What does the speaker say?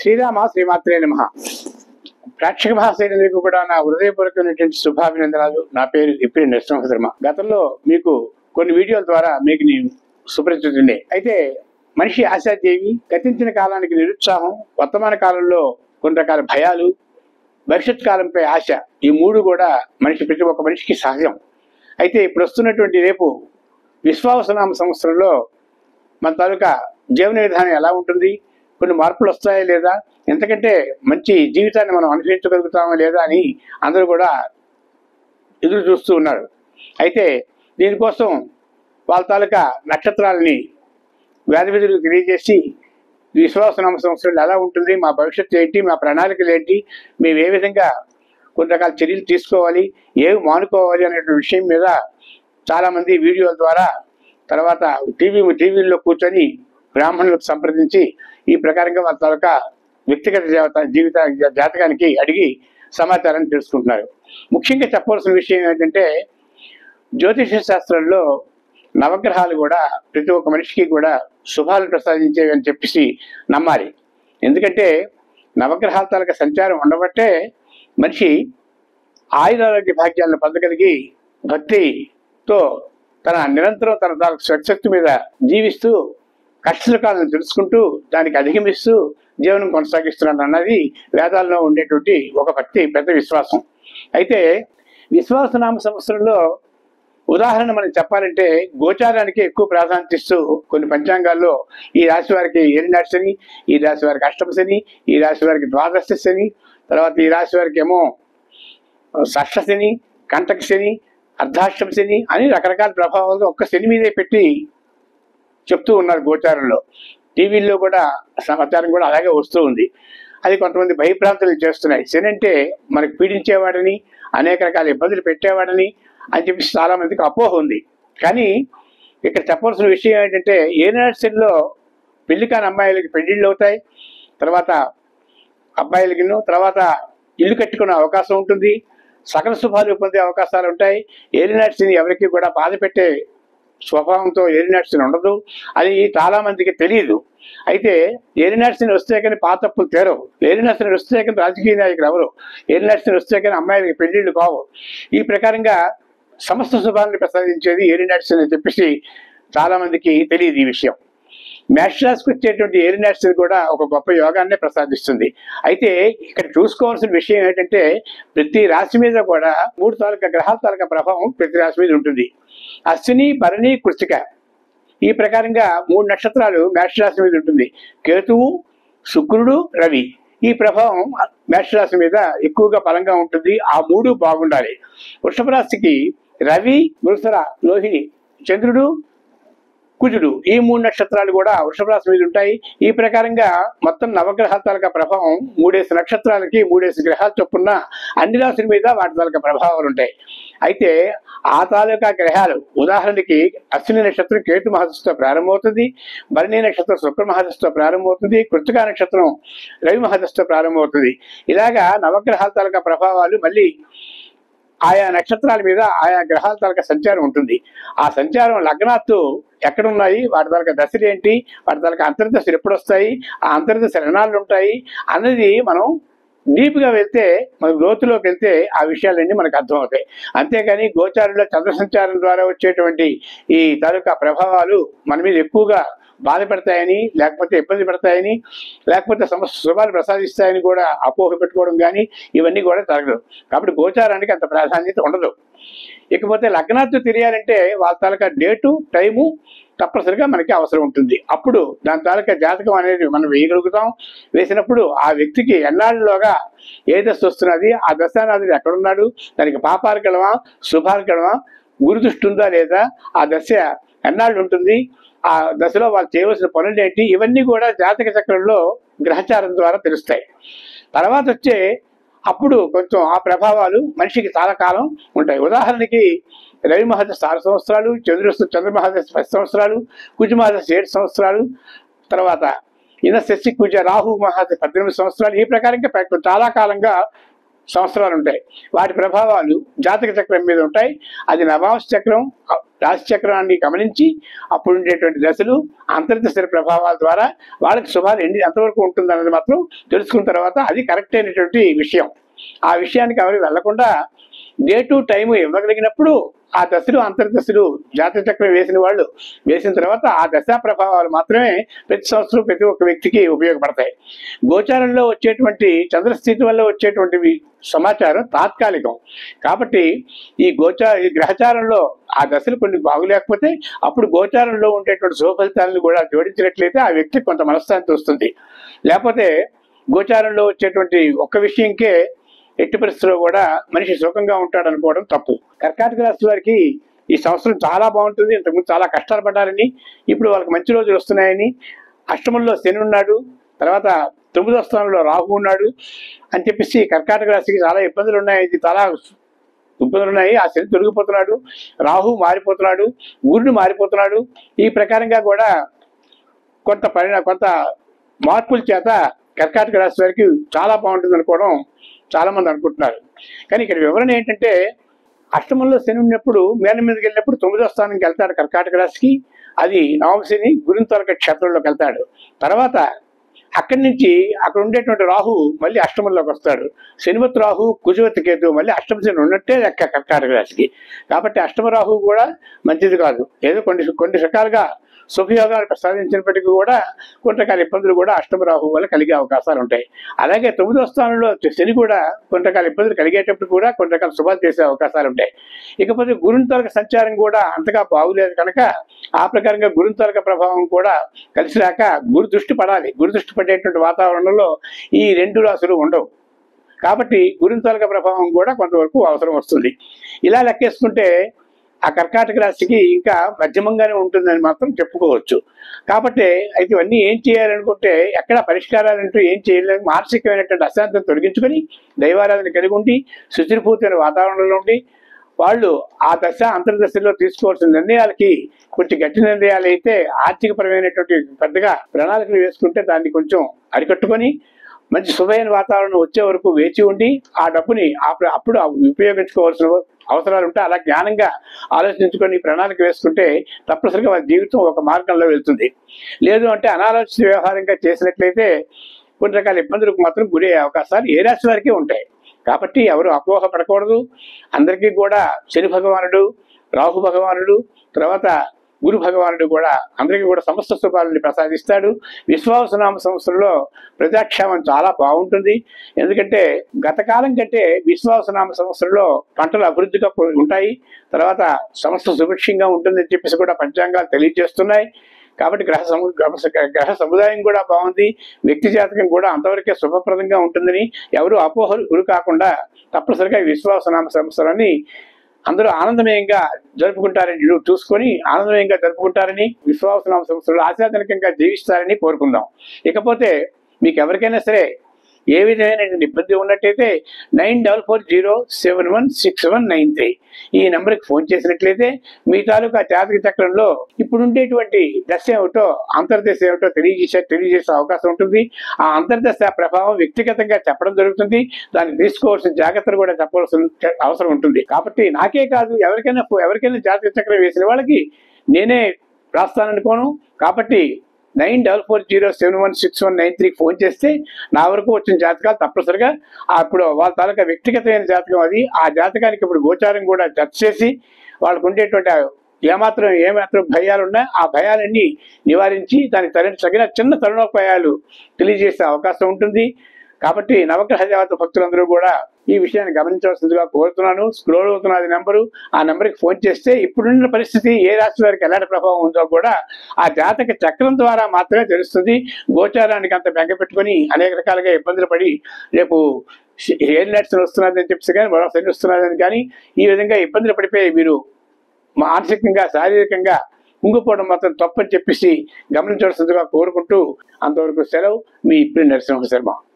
శ్రీరామ శ్రీమాత్రే నమః. ప్రేక్షక భాషలకు కూడా నా హృదయపూర్వకమైనటువంటి శుభాభినందనాలు. నా పేరు ఇప్పిడి నరసింహశర్మ. గతంలో మీకు కొన్ని వీడియోల ద్వారా మీకు నేను సుపరిచితుండే. అయితే మనిషి ఆశాదేవి, గతించిన కాలానికి నిరుత్సాహం, వర్తమాన కాలంలో కొన్ని రకాల భయాలు, భవిష్యత్ కాలంపై ఆశ, ఈ మూడు కూడా ప్రతి ఒక్క మనిషికి సహజం. అయితే ఇప్పుడు వస్తున్నటువంటి రేపు విశ్వావసనామ సంవత్సరంలో మన తాలూకా జీవన విధానం ఎలా ఉంటుంది, కొన్ని మార్పులు వస్తాయా లేదా, ఎంతకంటే మంచి జీవితాన్ని మనం అనుభవించగలుగుతామా లేదా అని అందరూ కూడా ఎదురు చూస్తూ ఉన్నారు. అయితే దీనికోసం వాళ్ళ తాలూకా నక్షత్రాలని వ్యాధి విధులకు తెలియజేసి విశ్వాసనామ సంవత్సరంలో ఎలా ఉంటుంది, మా భవిష్యత్తు ఏంటి, మా ప్రణాళికలు ఏంటి, మేము ఏ విధంగా కొన్ని రకాల చర్యలు తీసుకోవాలి, ఏవి మానుకోవాలి అనే విషయం మీద చాలామంది వీడియోల ద్వారా, తర్వాత టీవీల్లో కూర్చొని బ్రాహ్మణులకు సంప్రదించి ఈ ప్రకారంగా వాళ్ళ తాలూకా వ్యక్తిగత జీవిత జాతకానికి అడిగి సమాచారాన్ని తెలుసుకుంటున్నారు. ముఖ్యంగా చెప్పవలసిన విషయం ఏంటంటే, జ్యోతిష శాస్త్రంలో నవగ్రహాలు కూడా ప్రతి ఒక్క మనిషికి కూడా శుభాలు ప్రసాదించేవి అని చెప్పేసి నమ్మాలి. ఎందుకంటే నవగ్రహాల తాలూకా సంచారం ఉండబట్టే మనిషి ఆయురారోగ్య భాగ్యాలను పొందగలిగి భక్తితో నిరంతరం తన తాలూకు స్వశక్తి మీద జీవిస్తూ కష్టసుఖాలను తెలుసుకుంటూ దానికి అధిగమిస్తూ జీవనం కొనసాగిస్తున్నాడు అన్నది వేదాల్లో ఉండేటువంటి ఒక భక్తి పెద్ద విశ్వాసం. అయితే విశ్వాసనామ సంవత్సరంలో ఉదాహరణ మనం చెప్పాలంటే గోచారానికి ఎక్కువ ప్రాధాన్యత ఇస్తూ కొన్ని పంచాంగాల్లో ఈ రాశి వారికి ఏలినాటి శని, ఈ రాశి వారికి అష్టమ శని, ఈ రాశి వారికి ద్వాదశ శని, తర్వాత ఈ రాశి వారికి ఏమో షష్ఠ శని, కంటక శని, అర్ధాష్టమ శని అని రకరకాల ప్రభావాలు ఒక్క శని మీదే పెట్టి చెప్తూ ఉన్నారు గోచారంలో. టీవీల్లో కూడా సమాచారం కూడా అలాగే వస్తూ ఉంది. అది కొంతమంది భయప్రాంతాలు చేస్తున్నాయి. శని అంటే మనకు పీడించేవాడని, అనేక రకాల ఇబ్బందులు పెట్టేవాడని అని చెప్పి చాలా మందికి అపోహ ఉంది. కానీ ఇక్కడ చెప్పవలసిన విషయం ఏంటంటే, ఏనాటి శనిలో పెళ్లి కాని అమ్మాయిలకి పెళ్లిళ్ళు అవుతాయి, తర్వాత అబ్బాయిలకిను తర్వాత ఇల్లు కట్టుకునే అవకాశం ఉంటుంది, సకల శుభాలు పొందే అవకాశాలు ఉంటాయి. ఏలినాటి శని ఎవరికి కూడా బాధ పెట్టే స్వభావంతో ఏలినాటి శని ఉండదు. అది చాలా మందికి తెలియదు. అయితే ఏలినాటి శని వస్తే కానీ పాతప్పులు తీరవు, ఏలినాటి శని వస్తే కానీ రాజకీయ నాయకులు ఎవరు, ఏలినాటి శని వస్తే కానీ అమ్మాయిలకి పెళ్లిళ్ళు కావు. ఈ ప్రకారంగా సమస్త శుభాలను ప్రసాదించేది ఏలినాటి శని అని చెప్పేసి చాలా మందికి తెలియదు ఈ విషయం. మేషరాశికి వచ్చేటువంటి ఏలినాటి శని కూడా ఒక గొప్ప యోగాన్నే ప్రసాదిస్తుంది. అయితే ఇక్కడ చూసుకోవాల్సిన విషయం ఏంటంటే, ప్రతి రాశి మీద కూడా మూడు తాలూకా గ్రహాల తాలూకా ప్రభావం ప్రతి రాశి మీద ఉంటుంది. అశ్విని, భరణి, కృత్తిక, ఈ ప్రకారంగా మూడు నక్షత్రాలు మేషరాశి మీద ఉంటుంది. కేతువు, శుక్రుడు, రవి, ఈ ప్రభావం మేషరాశి మీద ఎక్కువగా బలంగా ఉంటుంది. ఆ మూడు బాగుండాలి. వృషభ రాశికి రవి, మృగశిర, రోహిణి, చంద్రుడు, కుజుడు, ఈ మూడు నక్షత్రాలు కూడా వృషభ రాశి మీద ఉంటాయి. ఈ ప్రకారంగా మొత్తం నవగ్రహాల తాలూకా ప్రభావం 3 నక్షత్రాలకి 3 గ్రహాల చొప్పున అన్ని రాశుల మీద వాటి తాలూకా ప్రభావాలు ఉంటాయి. అయితే ఆ తాలూకా గ్రహాలు ఉదాహరణకి అశ్విని నక్షత్రం కేతు మహాదశతో ప్రారంభమవుతుంది, భరణి నక్షత్రం శుక్ర మహాదశతో ప్రారంభమవుతుంది, కృత్తికా నక్షత్రం రవి మహాదశతో ప్రారంభమవుతుంది. ఇలాగా నవగ్రహాల తాలూకా ప్రభావాలు మళ్ళీ ఆయా నక్షత్రాల మీద ఆయా గ్రహాల తాలూకా సంచారం ఉంటుంది. ఆ సంచారం లగ్నాత్తు ఎక్కడున్నాయి, వాటి తాలూకా దశలు ఏంటి, వాటి తాలూకా అంతర్దశలు ఎప్పుడు వస్తాయి, ఆ అంతర్దశలు ఎన్నాళ్ళు ఉంటాయి అన్నది మనం డీప్గా వెళ్తే, మనకు లోతులోకి వెళ్తే ఆ విషయాలన్నీ మనకు అర్థమవుతాయి. అంతేగాని గోచారంలో చంద్ర సంచారం ద్వారా వచ్చేటువంటి ఈ తాలూకా ప్రభావాలు మన మీద ఎక్కువగా బాధపడతాయని, లేకపోతే ఇబ్బంది పడతాయని, లేకపోతే శుభాలు ప్రసాదిస్తాయని కూడా అపోహ పెట్టుకోవడం కానీ ఇవన్నీ కూడా జరగదు. కాబట్టి గోచారానికి అంత ప్రాధాన్యత ఉండదు. ఇకపోతే లగ్నాత్తు తెలియాలంటే వాళ్ళ తాలూకా డేటు, టైము తప్పనిసరిగా మనకి అవసరం ఉంటుంది. అప్పుడు దాని తాలూకా జాతకం అనేది మనం వేయగలుగుతాం. వేసినప్పుడు ఆ వ్యక్తికి ఎన్నాళ్ళలోగా ఏ దశ వస్తున్నది, ఆ దశానాథుడు ఎక్కడున్నాడు, దానికి పాపాలు కలవా, శుభాలు కలవా, గురుదృష్టి ఉందా లేదా, ఆ దశ ఎన్నాళ్ళు ఉంటుంది, ఆ దశలో వాళ్ళు చేయవలసిన పనులు ఏంటి, ఇవన్నీ కూడా జాతక చక్రంలో గ్రహచారం ద్వారా తెలుస్తాయి. తర్వాత వచ్చే అప్పుడు కొంచెం ఆ ప్రభావాలు మనిషికి చాలా కాలం ఉంటాయి. ఉదాహరణకి రవి మహాదశ 6 సంవత్సరాలు, చంద్ర మహాదశ 10 సంవత్సరాలు, కుజ మహాదశ 7 సంవత్సరాలు, తర్వాత శశి కుజ రాహు మహాదశ 18 సంవత్సరాలు. ఈ ప్రకారంగా చాలా కాలంగా సంవత్సరాలు ఉంటాయి. వాటి ప్రభావాలు జాతక చక్రం మీద ఉంటాయి. అది నవాంశ చక్రం, రాశి చక్రాన్ని గమనించి అప్పుడు ఉండేటువంటి దశలు, అంతర్దశల ప్రభావాల ద్వారా వాళ్ళకి శుభాలు ఎంతవరకు ఉంటుందన్నది మాత్రం తెలుసుకున్న తర్వాత అది కరెక్ట్ అయినటువంటి విషయం. ఆ విషయానికి ఎవరు వెళ్లకుండా డే టు టైం ఇవ్వగలిగినప్పుడు ఆ దశలు, అంతర్దశలు జాతక చక్రం వేసిన తర్వాత ఆ దశా ప్రభావాలు మాత్రమే ప్రతి సంవత్సరం ప్రతి ఒక్క వ్యక్తికి ఉపయోగపడతాయి. గోచారంలో వచ్చేటువంటి చంద్రస్థితి వల్ల వచ్చేటువంటి సమాచారం తాత్కాలికం. కాబట్టి ఈ గ్రహచారంలో ఆ దశలు కొన్ని బాగులేకపోతే అప్పుడు గోచారంలో ఉండేటువంటి శుభ ఫలితాలను కూడా జోడించినట్లయితే ఆ వ్యక్తికి కొంత మనశ్శాంతి వస్తుంది. లేకపోతే గోచారంలో వచ్చేటువంటి ఒక్క విషయంకే ఎట్టి పరిస్థితుల్లో కూడా మనిషి సుఖంగా ఉంటాడు అనుకోవడం తప్పు. కర్కాటక రాశి వారికి ఈ సంవత్సరం చాలా బాగుంటుంది. ఇంతకుముందు చాలా కష్టాలు పడ్డారని, ఇప్పుడు వాళ్ళకి మంచి రోజులు వస్తున్నాయని, అష్టమంలో శని ఉన్నాడు, తర్వాత 9వ స్థానంలో రాహు ఉన్నాడు అని చెప్పేసి కర్కాటక రాశికి చాలా ఇబ్బందులు ఉన్నాయి. ఆ శని తొలగిపోతున్నాడు, రాహు మారిపోతున్నాడు, గురుడు మారిపోతున్నాడు. ఈ ప్రకారంగా కూడా కొంత మార్పుల చేత కర్కాటక రాశి వారికి చాలా బాగుంటుంది అనుకోవడం చాలా మంది అనుకుంటున్నారు. కానీ ఇక్కడ వివరణ ఏంటంటే, అష్టమంలో శని ఉన్నప్పుడు మేన మీదకి వెళ్ళినప్పుడు 9వ స్థానంకి వెళ్తాడు కర్కాటక రాశికి. అది నవమ శని గురుంతరక క్షేత్రంలోకి వెళ్తాడు. తర్వాత అక్కడి నుంచి అక్కడ ఉండేటువంటి రాహు మళ్ళీ అష్టమంలోకి వస్తాడు. శనివత్ రాహు, కుజవత్ కేతు మళ్ళీ అష్టమ శని ఉన్నట్టే లెక్క కర్కాటక రాశికి. కాబట్టి అష్టమ రాహు కూడా మంచిది కాదు. ఏదో కొన్ని రకాలుగా శుభయోగాలు ప్రసాదించినప్పటికీ కూడా కొన్ని రకాల ఇబ్బందులు కూడా అష్టమ రాహు వల్ల కలిగే అవకాశాలు ఉంటాయి. అలాగే 9వ స్థానంలో శని కూడా కొన్ని రకాల ఇబ్బందులు కలిగేటప్పుడు కూడా కొన్ని రకాల శుభాలు చేసే అవకాశాలు ఉంటాయి. ఇకపోతే గురుంతరక సంచారం కూడా అంతగా బాగులేదు కనుక ఆ ప్రకారంగా గురుంతరక ప్రభావం కూడా కలిసి రాక గురు దృష్టి పడాలి. గురు దృష్టి పడేటువంటి వాతావరణంలో ఈ 2 రాశులు ఉండవు. కాబట్టి గురుంతరక ప్రభావం కూడా కొంతవరకు అవసరం వస్తుంది. ఇలా లెక్కేసుకుంటే ఆ కర్కాటక రాశికి ఇంకా మధ్యమంగానే ఉంటుందని మాత్రం చెప్పుకోవచ్చు. కాబట్టి అయితే ఇవన్నీ ఏం చేయాలనుకుంటే ఎక్కడ పరిష్కారాలంటూ ఏం చేయలేదు. మానసికమైనటువంటి అశాంతిని తొలగించుకొని దైవారాధన కలిగి ఉండి శుచిర్భూతమైన వాతావరణంలో ఉండి వాళ్ళు ఆ దశ అంతర్దశలో తీసుకోవాల్సిన నిర్ణయాలకి కొంచెం గట్టి నిర్ణయాలు అయితే ఆర్థికపరమైనటువంటి పెద్దగా ప్రణాళికలు వేసుకుంటే దాన్ని కొంచెం అరికట్టుకొని మంచి శుభమైన వాతావరణం వచ్చే వరకు వేచి ఉండి ఆ డబ్బుని అప్పుడు ఉపయోగించుకోవాల్సిన అవసరాలు ఉంటే అలా జ్ఞానంగా ఆలోచించుకొని ప్రణాళిక వేసుకుంటే తప్పనిసరిగా వాళ్ళ జీవితం ఒక మార్గంలో వెళ్తుంది. లేదు అంటే అనాలోచిత వ్యవహారంగా చేసినట్లయితే కొన్ని రకాల ఇబ్బందులకు మాత్రం గురయ్యే అవకాశాలు ఏ రాశి వారికే ఉంటాయి. కాబట్టి ఎవరు అపోహ పడకూడదు. అందరికీ కూడా శని భగవానుడు, రాహు భగవానుడు, తర్వాత గురు భగవానుడు కూడా అందరికీ కూడా సమస్త శుభాలని ప్రసాదిస్తాడు. విశ్వావసనామ సంవత్సరంలో ప్రజాక్షేమం చాలా బాగుంటుంది. ఎందుకంటే గత కాలం కంటే విశ్వావసనామ సంవత్సరంలో పంటలు అభివృద్ధిగా ఉంటాయి. తర్వాత సమస్త సుభిక్షంగా ఉంటుందని చెప్పేసి కూడా పంచాంగాలు తెలియజేస్తున్నాయి. కాబట్టి గ్రహ సముదాయం కూడా బాగుంది. వ్యక్తి జాతకం కూడా అంతవరకే శుభప్రదంగా ఉంటుందని ఎవరు అపోహలు గురి కాకుండా తప్పనిసరిగా విశ్వావసనామ సంవత్సరాన్ని అందరూ ఆనందమయంగా చూసుకొని ఆనందమయంగా జరుపుకుంటారని, విశ్వావసనామ సంవత్సరంలో ఆశాజనకంగా జీవిస్తారని కోరుకుందాం. ఇకపోతే మీకు ఎవరికైనా సరే ఏ విధమైన ఇబ్బంది ఉన్నట్టయితే 9440716193 ఈ నెంబర్కి ఫోన్ చేసినట్లయితే మీ తాలూకా జాతక చక్రంలో ఇప్పుడు ఉండేటువంటి దశ ఏమిటో అంతర్దశ ఏమిటో తెలియజేసే అవకాశం ఉంటుంది. ఆ అంతర్దశ ప్రభావం వ్యక్తిగతంగా చెప్పడం జరుగుతుంది. దాన్ని తీసుకోవాల్సిన జాగ్రత్తలు కూడా చెప్పవలసిన అవసరం ఉంటుంది. కాబట్టి నాకే కాదు ఎవరికైనా జాతక చక్రం వేసిన వాళ్ళకి నేనే రాస్తాననుకోను. కాబట్టి 9440716193 ఫోన్ చేస్తే నా వరకు వచ్చిన జాతకాలు తప్పనిసరిగా అప్పుడు వాళ్ళ తాలూకా వ్యక్తిగతమైన జాతకం అది. ఆ జాతకానికి ఇప్పుడు గోచారం కూడా జత చేసి వాళ్ళకు ఉండేటువంటి ఏమాత్రం భయాలున్నా ఆ భయాలన్నీ నివారించి దానికి తగిన చిన్న తరుణోపాయాలు తెలియజేసే అవకాశం ఉంటుంది. కాబట్టి నవగ్రహ దేవత భక్తులందరూ కూడా ఈ విషయాన్ని గమనించవలసిందిగా కోరుతున్నాను. స్క్రోల్ అవుతున్నది నెంబరు. ఆ నెంబర్కి ఫోన్ చేస్తే ఇప్పుడున్న పరిస్థితి ఏ రాశి వారికి ఎలాంటి ప్రభావం ఉందో కూడా ఆ జాతక చక్రం ద్వారా మాత్రమే తెలుస్తుంది. గోచారానికి అంత బెంగ పెట్టుకొని అనేక రకాలుగా ఇబ్బందులు పడి రేపు ఎయిర్ నట్స్ వస్తున్నదని చెప్పేసి కానీ మరో శని వస్తున్నదని కానీ ఈ విధంగా ఇబ్బందులు పడిపోయి మీరు మానసికంగా శారీరకంగా కుంగిపోవడం మాత్రం తప్పని చెప్పేసి గమనించవలసిందిగా కోరుకుంటూ అంతవరకు సెలవు. మీ ఇప్పుడు నరసింహ శర్మ.